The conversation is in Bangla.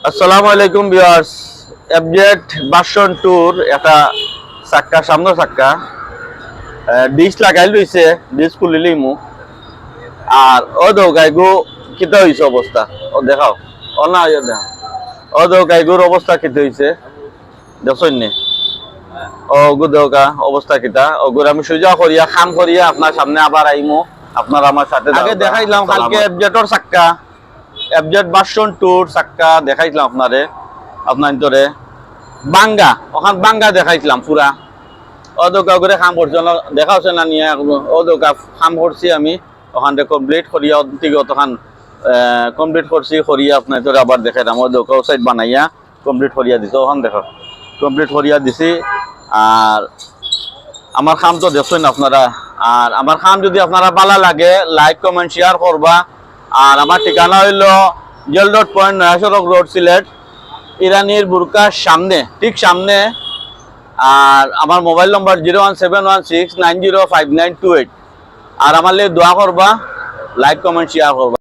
আসসালামু আলাইকুম ভিউয়ার্স। এফজেড ভার্সন 2 একটা চাক্কা, সামনে চাক্কা ডিশ লাগাই লইছে, ডিশ খুলিলি মু আর ও দো গাইগো কিতা হইছে অবস্থা ও দেখাও। ও না ইয়া দেখা ও দো গাইগোর অবস্থা কিতা হইছে দেখছই নে। ও গো দোকা অবস্থা কিতা ও গুর আমি সুজা করিয়া খাম করিয়া আপনার সামনে আবার আইমু। আপনারা আমার সাথে আগে দেখাইলাম কালকে এফজেডর চাক্কা, এফজেড ভার্সন 2 চাক্কা দেখাইছিলাম আপনারে, আপনার ধরে বাঙ্গা ওখান বাঙ্গা দেখাইছিলাম পুরা। ও দোকা করে খাম করছি দেখাচ্ছে না নিয়ে ও দোকা খাম করছি আমি ওখান থেকে কমপ্লিট করিয়া থেকে তখন কমপ্লিট করছি করিয়া আপনার ধরে আবার দেখাইলাম। ও দোকা সাইড বানাইয়া কমপ্লিট করিয়া দিছে, ওখান দেখো কমপ্লিট করিয়া দিছি। আর আমার খাম তো দেখছেন আপনারা। আর আমার খাম যদি আপনারা ভালো লাগে লাইক কমেন্ট শেয়ার করবা। আর আমার ঠিকানা হইল jail road point, Nayasarak road, Sylhet, ইরানির বুরকার সামনে, ঠিক সামনে। আর আমার মোবাইল নম্বর 01716905928। আর আমার লিগে দোয়া করবা, লাইক কমেন্ট শেয়ার করবা।